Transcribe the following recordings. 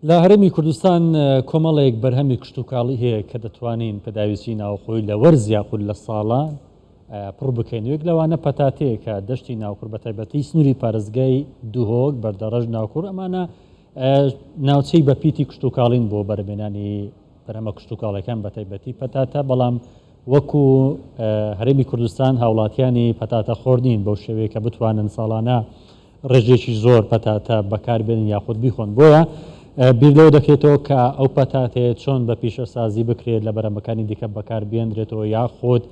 لە هەرێمی کوردستان کۆمەڵێک بەرهەمی کشت و کاڵی هەیە کە دەتوانین پەداویستی ناوخۆی لە وەرزیا خود لە ساڵان پڕ بکەین. یەک لەوانە پەتاتەیە کە دەشتی ناوکوور بە تایبەتی سنووری پارێزگای دوهۆک بەردەڕەژ ناوکوور ئەمانە ناوچەی بە پیتی کشت و کاڵین بۆ بەرهێنانی بەرهەمە کشت و کاڵەکان بە تایبەتی پەتاتە، بەڵام وەکو هەرێمی کوردستان هاوڵاتیانی پەتاتە خۆردین بەو شێوەیە کە بتوانن ساڵانە ڕێژێکی زۆر پەتاتە بەکاربێنن یاخود بیخۆن. بۆیە بیر لەوە دەکرێتەوە کە ئەو پەتاتێت چۆن بە پیشەسازی بکرێت لە بەرهەمەکانی دیکە بەکار بێنرێتەوە یاخود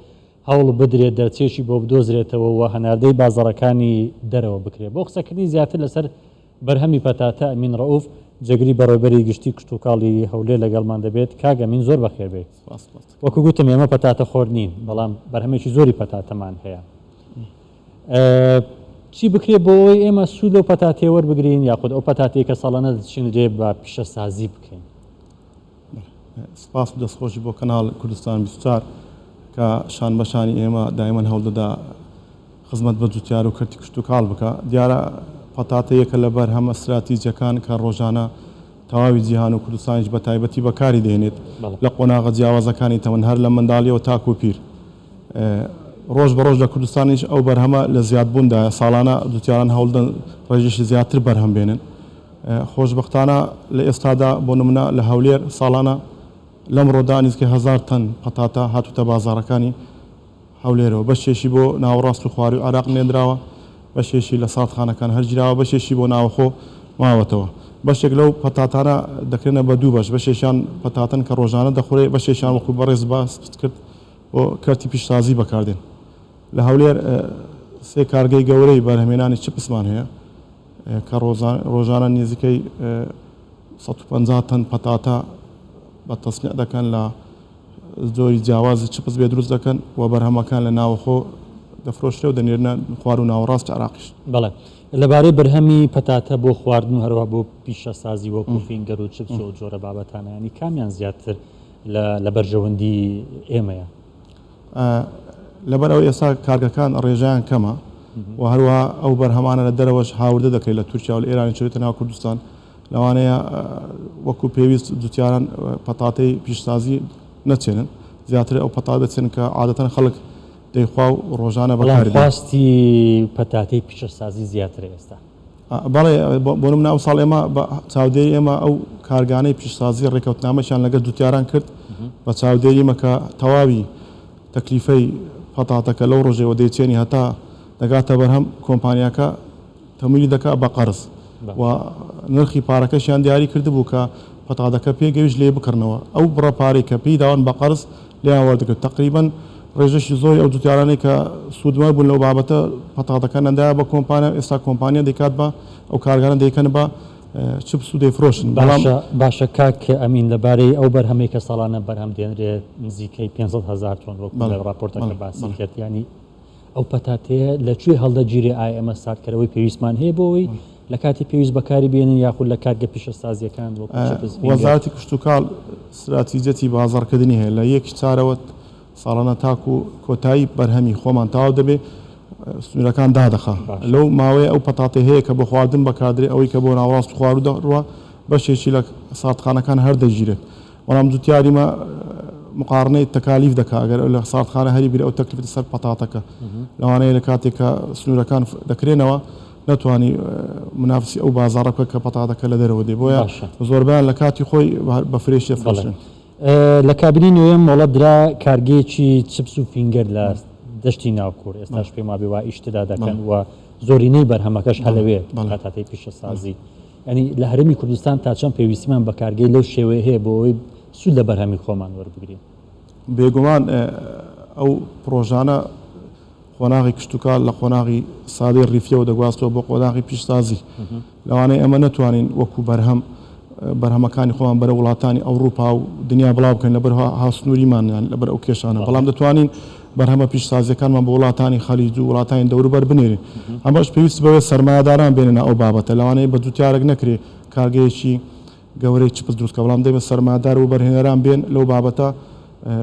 هەوڵ بدرێت دەرچێکی بۆ بدۆزرێتەوە و هەناردەی بازاڕەکانی دەرەوە بکرێت. بۆ قسەکردنی زیاتر لەسەر بەرهەمی پەتاتە ئەمین ڕەئوف جەگری بەڕێوەبەری گشتی کشت و کاڵی هەولێر لەگەڵمان دەبێت. کاک ئەمین زۆر بەخێر بێت. وەکو گوتم ئێمە پەتاتە خۆر نین، بەڵام بەرهەمێکی زۆری پەتاتەمان هەیە. چی بکرێت بۆەوەی ئێمە سوود لەو پەتاتێ وەربگرین یاخود ئەو پەتاتەیە کە ساڵانە دەچین لێ بە پیشەسازی بکەین؟ سپاس دەستخۆشی بۆ کەناڵ کوردستان 24 کە شان بەشانی ئێمە دایمەن هەوڵ دەدا خزمەت بە جوتیار و کەرتی کشت و کاڵ بکە. دیارە پەتاتەیەکە لە بەرهەمە استراتیجیەکان کە ڕۆژانە تەواوی جیهان و کوردستانیش بە تایبەتی بەکاری دێنێت لە قۆناغە جیاوازەکانی تەمەن هەر لە منداڵیەوە تاکو و پیر. ڕۆژ بە ڕۆژ لە کوردستانیش ئەو بەرهەمە لە زیادبووندا ساڵانە جوتیاران هەوڵدەن ڕێژێکی زیاتر بەرهەم بێنن. خۆشبەختانە لە ئێستادا بۆ نمونە لە هەولێر ساڵانە لەم ڕۆدا نزیکە 1000 تەن پەتاتە هاتوتە بازاڕەکانی هەولێرەوە، بەشێشی بۆ ناوەڕاست و خواری و عراق نێدراوە، بەشێشی لە ساتخانەکان هەرگیراوە، بەشێشی بۆ ناوەخۆ ماوەتەوە. بەشێک لەو پەتاتانە دەکرێنە بە دوو بەش، بەشێشان پەتاتن کە ڕۆژانە دەخورێ، بەشێشان وەکو بەڕێز باس کرد بۆ کەرتی پیشسازی بەکاردێن. لە هەولێر سێ کارگەی گەورەی بەرهەمێنانی چپسمان هەیە کە ڕۆژانە نزیکەی 150 تەن پەتاتە بە تەسمیع دەکەن لە زۆری جیاوازی چپس بێ دروست دەکەن و بەرهەمەکان لە ناوەخۆ دەفرۆشرێ و دەنێرنە خوار و ناوەڕاست عراقیش. بەڵێ لەبارەی بەرهەمی پەتاتە بۆ خواردن و هەروە بۆ پیشەسازی وەکو فینگەر و چپس و جۆرە بابەتانە ینی کامیان زیاتر لە بەرژەوەندی ئێمەیە؟ لەبەرەوە ئێستا کارگەکان ڕێژیان کەمە و هەروە ئەو بەرهەمانە لە دەرەوەش هاوردە دەکەیت لە تورکیا و لە ئێرانی چێتە ناو کوردستان. لەوانەیە وەکو پێویست جوتیاران پەتاتەی پیشسازی نەچێنن، زیاتر ئەو پەتات دەچێن کە عادەتەن خەڵک دەیخوا و ڕۆژانە بەکاری خواستی پەتاتەی پیشەسازی زیاتر ئێستا. بەڵێ بۆ نمونە ئەو ساڵ ئێمە بە چاودێری ئێمە ئەو کارگانەی پیشسازی ڕێکەوتنامەشیان لەگەڵ جوتیاران کرد بە چاودێری مەکە تەواوی تەکلیفەی پەتاتەکە لەو ڕۆژەوە دەیچێنی هەتا دەگاتە بەرهەم کۆمپانیاکە تەمویلی دەکات بە قەرز و نرخی پارەکەشیان دیاری کردبوو کە پەتاتەکە پێگەویست لێ بکردنەوە. ئەو بڕە پارەی کە پێی داوان بە قەرز لێیان وەردەگرت. تقریبەن ڕێژەشی زۆری ئەو جوتیارانەی کە سوودمە بوون لەو بابەتە پەتاتەکە نەندایە بە کۆمپانیا، ئێستا کۆمپانیا دەیکات بە ئەو کارگانە دەیکەن بە چپس و دەیفرۆشن. باشە کاک ئەمین لەبارەی ئەو بەرهەمەی کە ساڵانە بەرهەم دێنرێت نزیکەی 500,000 تۆن وەکو لە راپۆرتەکە باسی کرد، ینی ئەو پەتاتەیە لەکوێ هەڵدەگیرێ؟ ئایا ئێمە ساردکەرەوەی پێویستمان هەیە بۆەوەی لە کاتی پێویست بەکاری بێنن یاخود لە کارگە پیشەسازیەکان؟ وەزارەتی کشت و کاڵ استراتیجەتی بازاڕکردنی هەیە لە یەکی چارەوە ساڵانە تاکو و کۆتایی بەرهەمی خۆمان تاوا دەبێ سنوورەکان دادەخا. لەو ماوەیە ئەو پەتاتە هەیە کە بە خواردن بەکاردرێ، ئەوەی کە بۆ ناوەڕاست خوار و دەڕوە بەشێکی لە ساتخانەکان هەر دەگیرێت. بەڵام جوتیاریمە مقارنەی تەکالیف دەکات ئەگەر لە ساتخانە هەری بیر ئەو تەکلیفی سەر پەتاتەکە لەوانەیە لە کاتێک کە سنوورەکان دەکرێنەوە نەتوانی منافسی ئەو بازاڕە بکە کە پەتاتەکە لە دەرەوە دێ. بۆیە زۆربیان لە کاتی خۆی بە فرێشی دەفرۆشن. لە کابینی نوێم مۆڵەت درا کارگەیەکی چپس و فینگەر لە دەشتی ناوکوور، ئێستاش پێم وابێ وا ئیشتدا دەکەن و زۆرینەی بەرهەمەکەش هەلەوێ پەتاتەی پیشەسازی. ینی لە هەرێمی کوردستان تا چەند پێویستیمان بە کارگەی لەو شێوەیە هەیە بۆ ئەوەی سوود لە بەرهەمی خۆمان وەربگرین؟ بێگومان ئەو پرۆژانە خۆناغی کشتتوکال لە خۆناغی سادەی ڕیفیەوە دەگواستەوە بۆ قۆناغی پیشسازی. لەوانەیە ئەمە نەتوانین وەکو بەرهەمەکانی خۆمان بەرە وڵاتانی ئەوروپا و دنیا بڵاو بکەین لەبەر هاوسنووریمانیان لەبەر ئەو کێشانە، بەڵام دەتوانین بەرهەمە پیشسازیەکانمان بە وڵاتانی خەلیج و وڵاتانی دەوروبەر بنێرین. ئەمەش پێویست بەوێ سەرمایەداران بێنن ئەو بابەتە. لەوانەیە بە جوتیارێک نەکرێ کارگەیەکی گەورەی چپس دروستکە، بەڵام دەبێت سەرمایەدار و بەرهێنەران بێن لەو بابەتە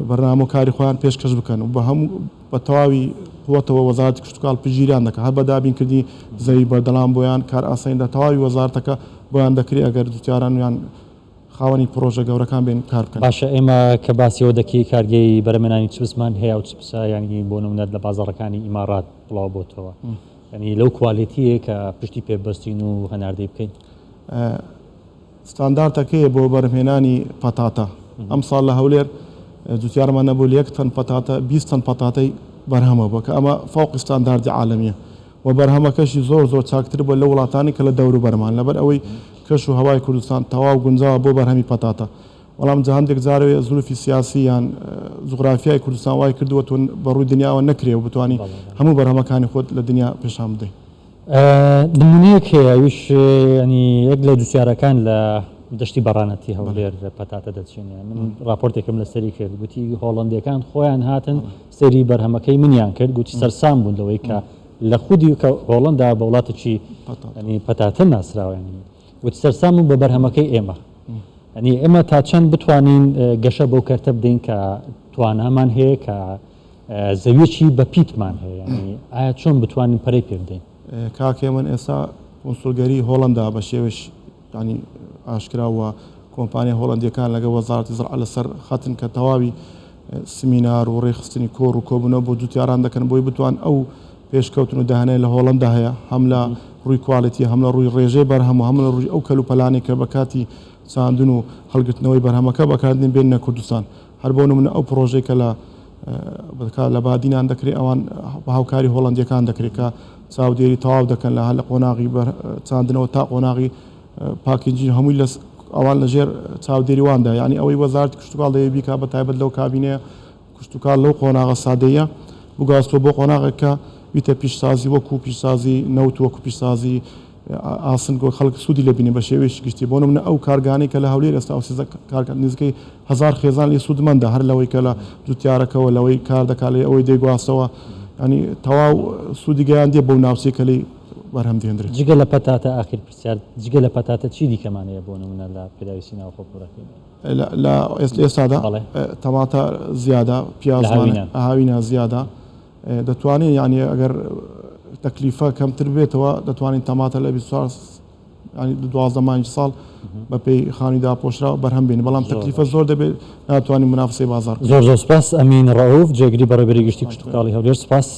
بەرنامە و کاری خۆیان پێشکەش بکەن و بە هەموو بە تەواوی قوتەوە وەزارەتی کشت و کاڵ پژگیریان دەکات هەر بە دابینکردنی زەوی بەردەڵام بۆیان کار ئاساییدا تەواوی وەزارەتەکە بۆیان دەکرێت ئەگەر جوتیاران یان خاوەنی پرۆژە گەورەکان بێن کار بکەن. باشە ئێمە کە باسیەوە دەکەی کارگەی بەرەمێنانی چپسمان هەیە و چپسە ینی بۆ نمونەت لە بازاڕەکانی ئیمارات بڵاو بۆتەوە ینی لەو کوالیتیە کە پشتی پێبەستین و هەناردەی بکەین. ستانداردەکەیە بۆ بەرهمهێنانی پەتاتە ئەم ساڵ لە هەولێر جوتیارمان نەبوو 1 تەن پەتاتە 20 تەن پەتاتەی بەرهەمە بووە کە ئەمە فوق ستانداردی عالمیە و بەرهەمەکەشی زۆر چاکتر بۆ لە وڵاتانی کە لە دەور و بەرمان لەبەر ئەوەی کەش و هەوای کوردستان تەواو گونجاوە بۆ بەرهەمی پەتاتە. بەڵام هەندێک جارەوەی زولفی سیاسی یان جوغرافیای کوردستان وای کردووە تۆ بەڕووی دنیاوە نەکرێ و بتوانانی هەموو بەرهەمەکانی خۆت لە دنیا پێشان بدەیت. نمونەیەک هەیە ئەویش ینی یەک لە دووسیارەکان لە دەشتی بەڕانەتی هەولێر پەتاتە دەچێنێ. من راپۆرتێکم لەسەری کرد گوتی هۆڵندەکان خۆیان هاتن سەری بەرهەمەکەی منیان کرد گوتی سەرسام بوون لەوەی کە لە خودی کە هۆڵندا بە وڵاتێکی ینی پەتاتە ناسراوێنی وتی سەرسام بوون بە بەرهەمەکەی ئێمە. ینی ئێمە تا چەند بتوانین گەشە بەو کەرتە بدەین کە توانامان هەیە کە زەویەکی بە پیتمان هەیە ینی ئایا چۆن بتوانین پەرەی پێ بدەین؟ کاکێ من ئێستا کۆنسولگەری هۆڵندا بە شێوش ینی ئاشکراوە کۆمپانیا هۆڵندیەکان لەگە وەزارەتی زراعە لەسەر خەتن کە تەواوی سمینار و ڕێخستنی کۆڕ و کۆبوونەوە بۆ جوتیاران دەکەن بۆی بتوان ئەو پێشکەوتن و داهەنەی لە هۆڵندا هەیە هەم لە ڕووی کوالیتی هەم لە ڕووی ڕێژەی بەرهەم و هەم لە ڕووی ئەو کەلوپەلانی کە بە کاتی چاندن و هەڵگرتنەوەی بەرهەمەکە بەکاردێن بێنە کوردستان هەر بۆ نمونە ئەو پرۆژەی کە لە بادینان دەکرێت ئەوان بە هاوکاری هۆڵندیەکان دەکرێت کە چاودێری تەواو دەکەن لە هەر لە قۆناغی چاندنەوە تا قۆناغی پاکینجی هەمووی لە ئەوان لەژێر چاودێریواندا ینی ئەوەی وەزارەتی کشتتوکاڵ دەوێت بیکا بە تایبەت لەو کابینەیە کشتتوکاڵ لەو قۆناغە سادەیە بگاستۆ بۆ قۆناغێکە بیتە پیشسازی وەکو پیشسازی نەوت وەکو پیشسازی ئاسن خەڵک سوودی لە بینی بە شێوەیەشی گشتی بۆ نمونە ئەو کارگانی کە لە هەولێر ئێستا نزیکەی 1000 خێزان لێ سوودمەندە هەر لەوەی کە لە جوتیارەکەەوە لەوەی کار دەکات لێ ئەوەی دەیگواستەوە ینی تەواو سوودی گەیاندێ بەو ناوچەکەی بەرهەم دێنرێت. جگە لە پەتاتە ئاخر پرسیار جگە لە پەتاتە چی دیکەمانەیە بۆ نمونە لە پێداویستی ناوخۆپۆرەکەی لە ئێستادا تەماتە زیادە پیازمان ئاهاوینە زیادە دەتوانین ینی ئەگەر تەکلیفە کەمتر بێتەوە دەتوانین تەماتە لە 12 مانگی ساڵ بە پێی خانی داپۆشرا بەرهەم بێنی بەڵام تەکلیفە زۆر دەبێت ناتوانین منافسەی بازار. زۆر سپاس ئەمین ڕەوف جێگری بەڕێبەری گشتی کشتتوکاڵی هەولێر سپاس.